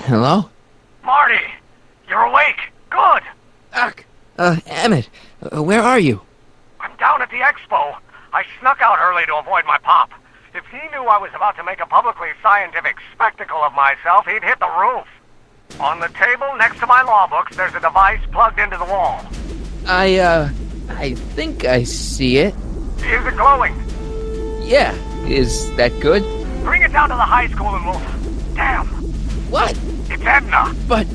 Hello? Marty! You're awake! Good! Emmett, where are you? I'm down at the expo. I snuck out early to avoid my pop. If he knew I was about to make a publicly scientific spectacle of myself, he'd hit the roof. On the table next to my law books, there's a device plugged into the wall. I think I see it. Is it glowing? Yeah, is that good? Bring it down to the high school and we'll... Damn! What? It's Edna! But...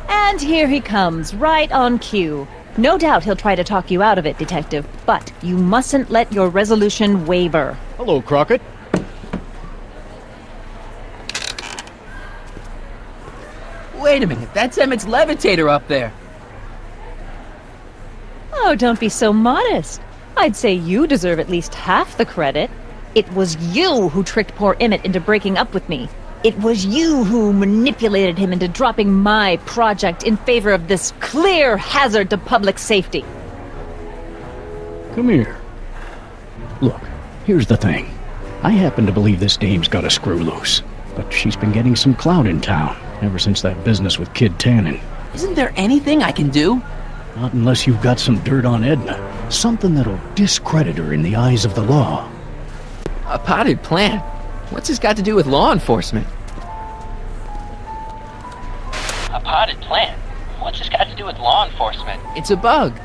And here he comes, right on cue. No doubt he'll try to talk you out of it, Detective, but you mustn't let your resolution waver. Hello, Crockett. Wait a minute, that's Emmett's levitator up there. Oh, don't be so modest. I'd say you deserve at least half the credit. It was you who tricked poor Emmett into breaking up with me. It was you who manipulated him into dropping my project in favor of this clear hazard to public safety. Come here. Look, here's the thing. I happen to believe this dame's got a screw loose, but she's been getting some clout in town ever since that business with Kid Tannen. Isn't there anything I can do? Not unless you've got some dirt on Edna. Something that'll discredit her in the eyes of the law. A potted plant? What's this got to do with law enforcement? A potted plant? What's this got to do with law enforcement? It's a bug.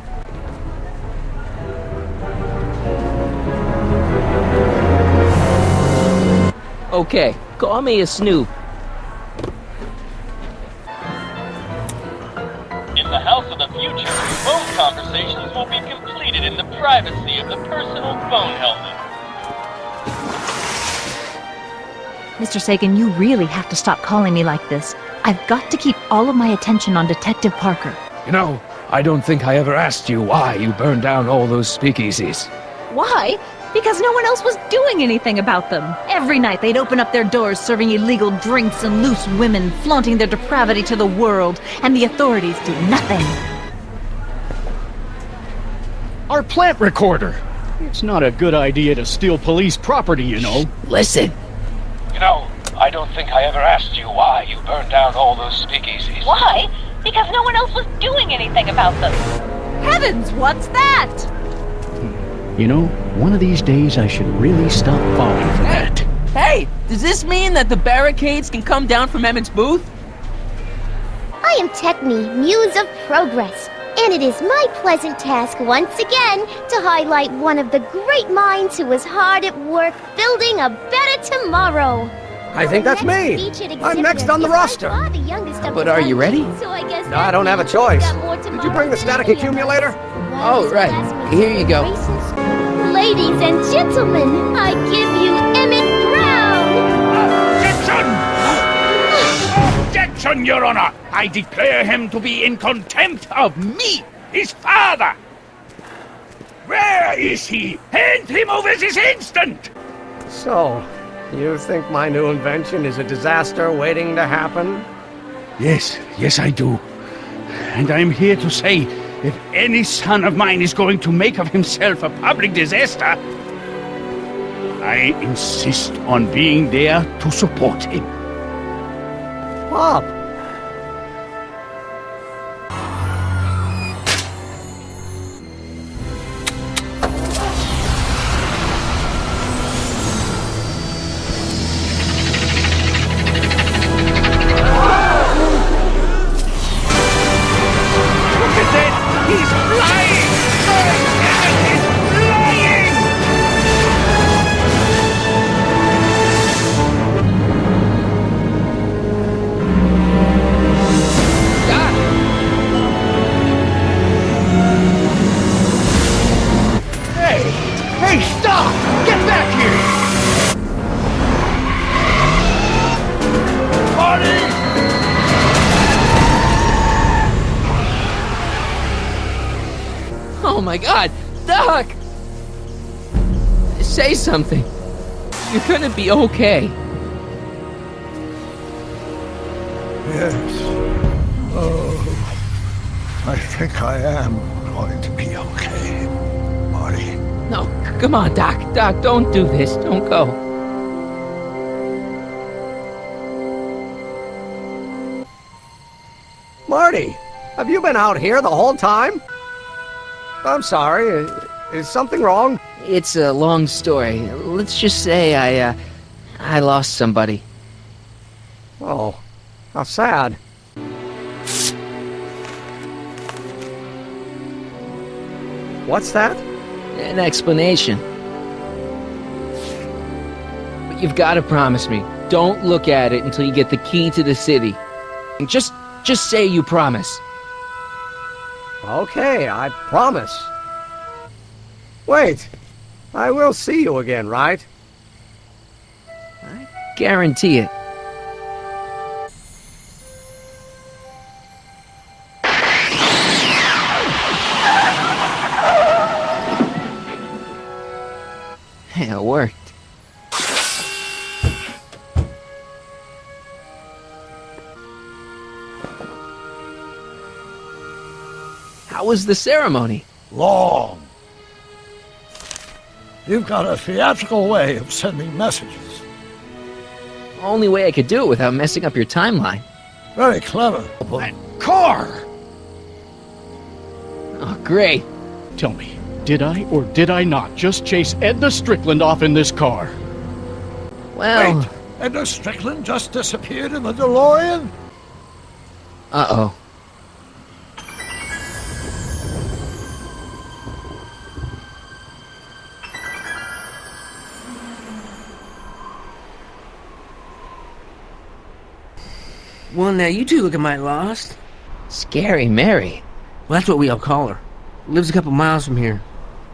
Okay, call me a snoop. In the house of the future, phone conversations will be completed in the privacy of the personal phone helmet. Mr. Sagan, you really have to stop calling me like this. I've got to keep all of my attention on Detective Parker. You know, I don't think I ever asked you why you burned down all those speakeasies. Why? Because no one else was doing anything about them. Every night they'd open up their doors serving illegal drinks and loose women, flaunting their depravity to the world, and the authorities did nothing. Our plant recorder! It's not a good idea to steal police property, you know. Listen. You know, I don't think I ever asked you why you burned down all those speakeasies. Why? Because no one else was doing anything about them. Heavens, what's that? You know, one of these days I should really stop falling for that. Hey, does this mean that the barricades can come down from Emmett's booth? I am Techne, Muse of Progress, and it is my pleasant task once again to highlight one of the great minds who was hard at work building a better tomorrow. I think that's me! I'm next on the roster! But are you ready? So I guess No, I don't have a choice. Did you bring the static accumulator? Oh, right. Here you go. Ladies and gentlemen, I give you Emmett Brown! Objection! Objection, Your Honor! I declare him to be in contempt of me, his father! Where is he? Hand him over this instant! So, you think my new invention is a disaster waiting to happen? Yes, I do. And I'm here to say, if any son of mine is going to make of himself a public disaster, I insist on being there to support him. Pop! my God! Doc! Say something. You're gonna be okay. Yes. Oh, I think I am going to be okay, Marty. No, come on, Doc. Doc, don't do this. Don't go. Marty, have you been out here the whole time? I'm sorry. Is something wrong? It's a long story. Let's just say I lost somebody. Oh, how sad. What's that? An explanation. But you've got to promise me, don't look at it until you get the key to the city. And just say you promise. Okay, I promise. Wait, I will see you again, right? I guarantee it. Hey, it worked. How was the ceremony? Long. You've got a theatrical way of sending messages. Only way I could do it without messing up your timeline. Very clever. That car! Oh, great. Tell me, did I or did I not just chase Edna Strickland off in this car? Well... Wait, Edna Strickland just disappeared in the DeLorean? Uh-oh. Well, now you two look at my lost. Scary Mary. Well, that's what we all call her. Lives a couple miles from here.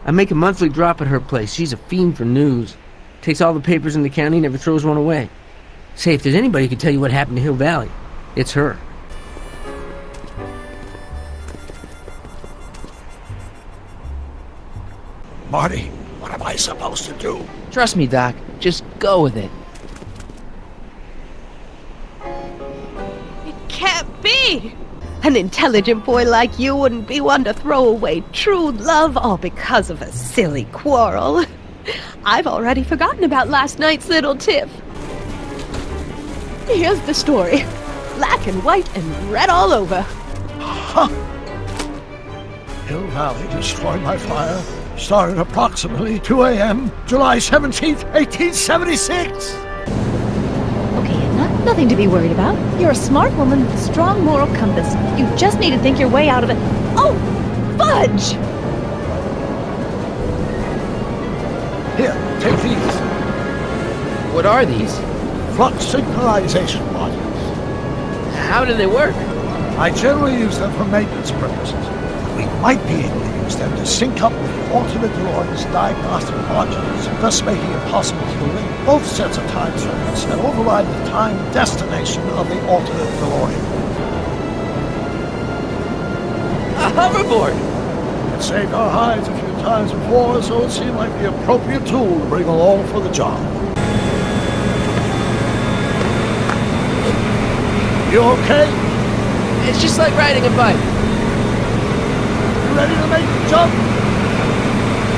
I make a monthly drop at her place. She's a fiend for news. Takes all the papers in the county, never throws one away. Say, if there's anybody who can tell you what happened to Hill Valley, it's her. Marty, what am I supposed to do? Trust me, Doc. Just go with it. Can't be! An intelligent boy like you wouldn't be one to throw away true love all because of a silly quarrel. I've already forgotten about last night's little tiff. Here's the story. Black and white and red all over. Huh. Hill Valley destroyed by fire. Started approximately 2 a.m., July 17th, 1876. Okay, Edna, nothing to be worried about. You're a smart woman with a strong moral compass. You just need to think your way out of it. Oh, fudge! Here, take these. What are these? Flux synchronization modules. How do they work? I generally use them for maintenance purposes. We might be able to use them to sync up with the alternate DeLorean's diagnostic modules, thus making it possible to link both sets of time circuits and override the time destination of the alternate DeLorean. A hoverboard! It saved our hides a few times before, so it seemed like the appropriate tool to bring along for the job. You okay? It's just like riding a bike. You ready to make the jump?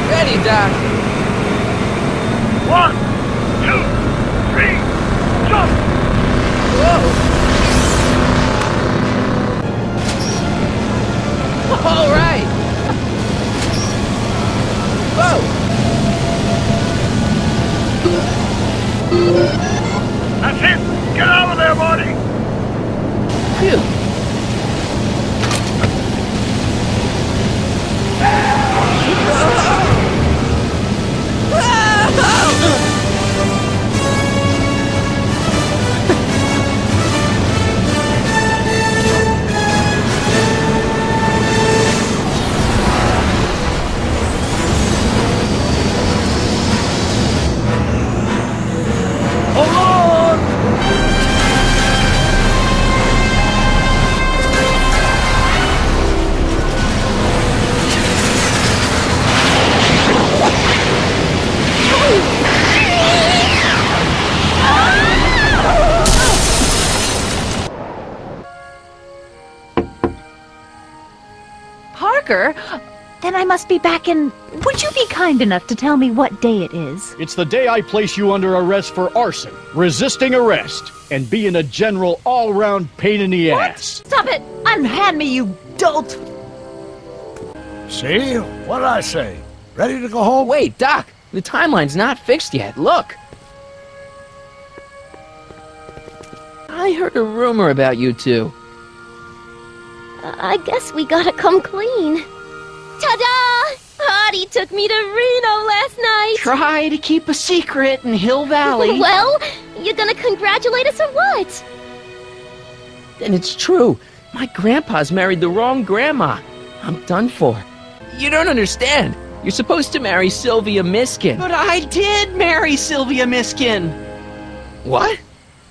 Ready, Doc. 1, 2, 3, jump! Whoa! All right! Whoa! That's it! Get out of there, Marty! Phew! Hold on! quicker, then I must be back in... Would you be kind enough to tell me what day it is? It's the day I place you under arrest for arson, resisting arrest, and being a general all-round pain in the ass. Stop it! Unhand me, you dolt! See? What did I say? Ready to go home? Wait, Doc! The timeline's not fixed yet. Look! I heard a rumor about you two. I guess we gotta come clean. Ta-da! Hardy took me to Reno last night. Try to keep a secret in Hill Valley. Well, you gonna congratulate us or what? And it's true. My grandpa's married the wrong grandma. I'm done for. You don't understand. You're supposed to marry Sylvia Miskin. But I did marry Sylvia Miskin. What?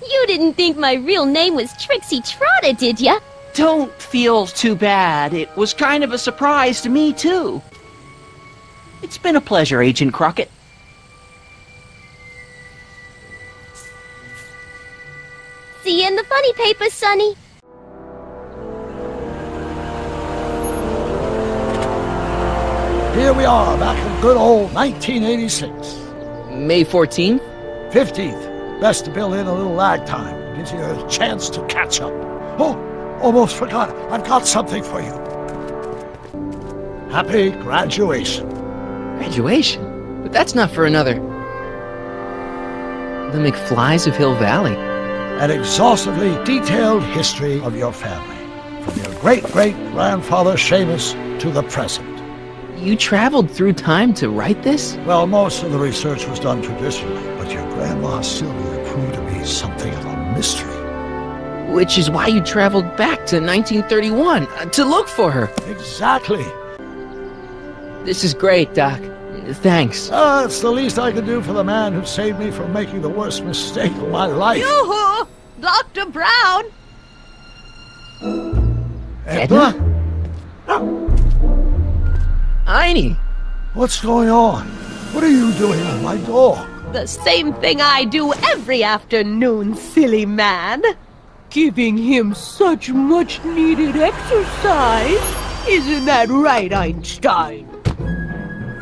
You didn't think my real name was Trixie Trotter, did ya? Don't feel too bad. It was kind of a surprise to me, too. It's been a pleasure, Agent Crockett. See you in the funny papers, Sonny. Here we are, back in good old 1986. May 14th? 15th. Best to build in a little lag time. Gives you a chance to catch up. Oh, almost forgot. I've got something for you. Happy graduation. Graduation? But that's not for another... The McFlys of Hill Valley. An exhaustively detailed history of your family. From your great-great-grandfather Seamus to the present. You traveled through time to write this? Well, most of the research was done traditionally, but your grandma Sylvia proved to be something of a mystery. Which is why you traveled back to 1931, to look for her. Exactly. This is great, Doc. Thanks. It's the least I can do for the man who saved me from making the worst mistake of my life. Yoo-hoo! Dr. Brown! Edna? Einie! What's going on? What are you doing with my dog? The same thing I do every afternoon, silly man. Giving him such much-needed exercise. Isn't that right, Einstein?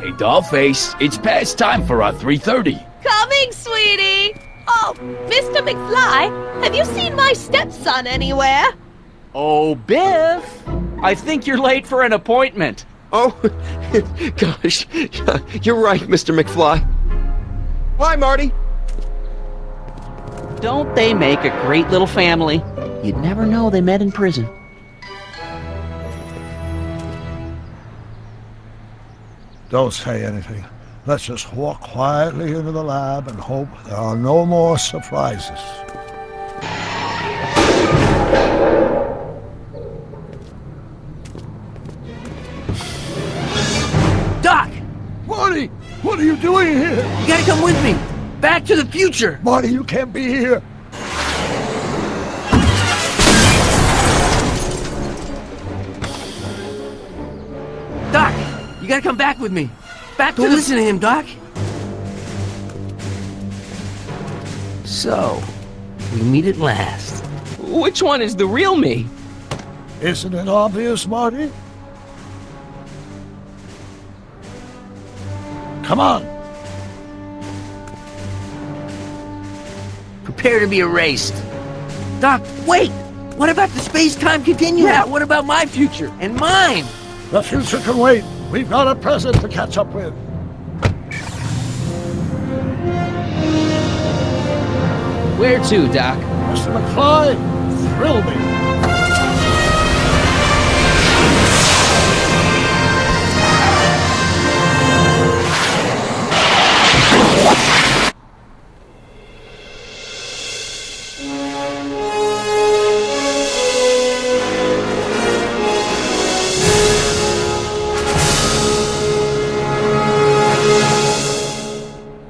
Hey, Dollface, it's past time for our 3:30. Coming, sweetie! Oh, Mr. McFly, have you seen my stepson anywhere? Oh, Biff! I think you're late for an appointment. Oh, gosh. You're right, Mr. McFly. Why, Marty? Don't they make a great little family? You'd never know they met in prison. Don't say anything. Let's just walk quietly into the lab and hope there are no more surprises. Doc! Marty! What are you doing here? You gotta come with me! Back to the future! Marty, you can't be here! Doc! You gotta come back with me! Back to listen to him, Doc! So, we meet at last. Which one is the real me? Isn't it obvious, Marty? Come on! Prepare to be erased. Doc, wait! What about the space-time continuum? Yeah, what about my future? And mine? The future can wait. We've got a present to catch up with. Where to, Doc? Mr. McFly, thrill me.